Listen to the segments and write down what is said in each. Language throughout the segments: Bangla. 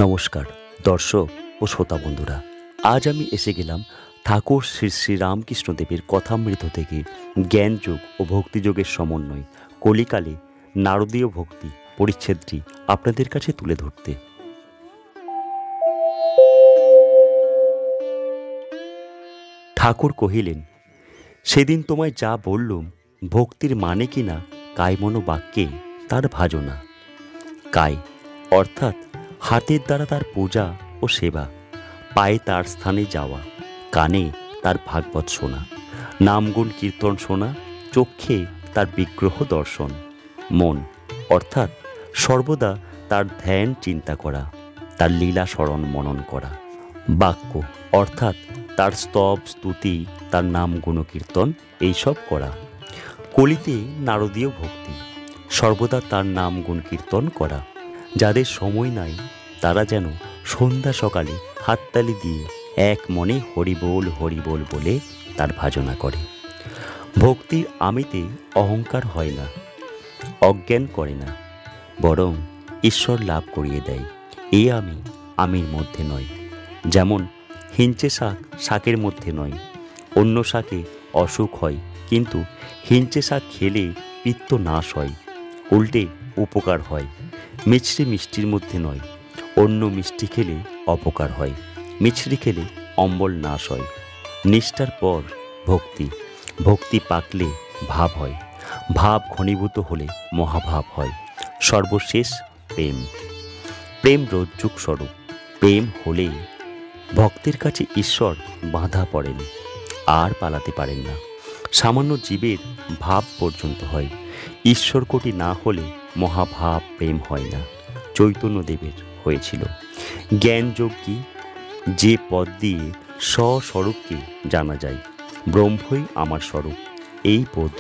নমস্কার দর্শক ও শ্রোতা বন্ধুরা, আজ আমি এসে গেলাম ঠাকুর শ্রী শ্রী রামকৃষ্ণদেবের কথামৃত থেকে জ্ঞানযোগ ও ভক্তিযোগের সমন্বয় কলিকালে নারদীয় ভক্তি পরিচ্ছেদটি আপনাদের কাছে তুলে ধরতে। ঠাকুর কহিলেন, সেদিন তোমায় যা বললুম ভক্তির মানে কিনা কায়মনো বাক্যে তার ভাজনা। কায় অর্থাৎ হাতের দ্বারা তার পূজা ও সেবা, পায়ে তার স্থানে যাওয়া, কানে তার ভাগবত শোনা, নামগুণ কীর্তন শোনা, চক্ষে তার বিগ্রহ দর্শন, মন অর্থাৎ সর্বদা তার ধ্যান চিন্তা করা, তার লীলা স্মরণ মনন করা, বাক্য অর্থাৎ তার স্তব স্তুতি, তার নাম গুণকীর্তন এইসব করা। কলিতে নারদীয় ভক্তি, সর্বদা তার নাম গুণ কীর্তন করা। যাদের সময় নাই তারা যেন সন্ধ্যা সকালে হাততালি দিয়ে এক মনে হরিবোল হরিবোল বলে তার ভাজনা করে। ভক্তির আমিতে অহংকার হয় না, অজ্ঞান করে না, বরং ঈশ্বর লাভ করিয়ে দেয়। এ আমি আমির মধ্যে নয়। যেমন হিঞ্চে শাক শাকের মধ্যে নয়। অন্য শাকে অসুখ হয়, কিন্তু হিঞ্চে শাক খেলে পিত্ত নাশ হয়, উল্টে উপকার হয়। মিছরি মিষ্টির মধ্যে নয়। অন্য মিষ্টি খেলে অপকার হয়, মিছরি খেলে অম্বল নাশ হয়। নিষ্ঠার পর ভক্তি, ভক্তি পাকলে ভাব হয়, ভাব ঘনীভূত হলে মহাভাব হয়, সর্বশেষ প্রেম। প্রেম রজ্জুক স্বরূপ। প্রেম হলে ভক্তের কাছে ঈশ্বর বাঁধা পড়েন, আর পালাতে পারেন না। সামান্য জীবের ভাব পর্যন্ত হয়, ঈশ্বর কোটি না হলে মহাভাব প্রেম হয় না। চৈতন্যদেবের হয়েছিল। জ্ঞানযোগ কি? যে পদ দিয়ে স্বস্বরূপকে জানা যায়, ব্রহ্মই আমার স্বরূপ, এই বোধ।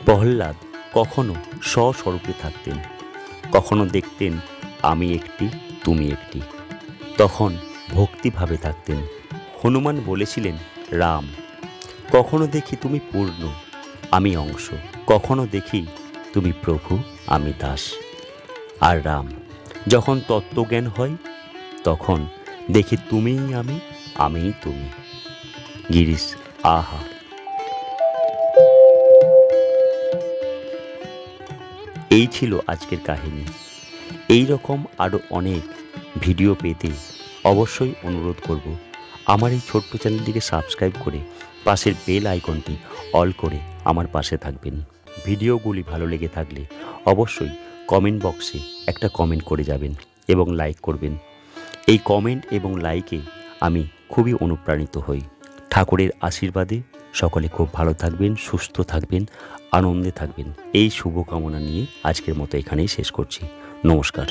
প্রহ্লাদ কখনো স্বস্বরূপে থাকতেন, কখনো দেখতেন আমি একটি তুমি একটি, তখন ভক্তিভাবে থাকতেন। হনুমান বলেছিলেন রাম, কখনো দেখি তুমি পূর্ণ, আমি অংশ, কখনো দেখি তুমি প্রভু, আমি দাস। আর রাম যখন তত্ত্বজ্ঞান হয়, তখন দেখি তুমিই আমি, আমিই তুমি। গিরিশ আহা। এই ছিল আজকের কাহিনী। এই রকম আরও অনেক ভিডিও পেতে অবশ্যই অনুরোধ করব আমার এই ছোট্ট চ্যানেলটিকে সাবস্ক্রাইব করে পাশের বেল আইকনটি অল করে আমার পাশে থাকবেন। ভিডিওগুলি ভালো লেগে থাকলে অবশ্যই কমেন্ট বক্সে একটা কমেন্ট করে যাবেন এবং লাইক করবেন। এই কমেন্ট এবং লাইকে আমি খুবই অনুপ্রাণিত হই। ঠাকুরের আশীর্বাদে সকলে খুব ভালো থাকবেন, সুস্থ থাকবেন, আনন্দে থাকবেন, এই শুভকামনা নিয়ে আজকের মতো এখানেই শেষ করছি। নমস্কার।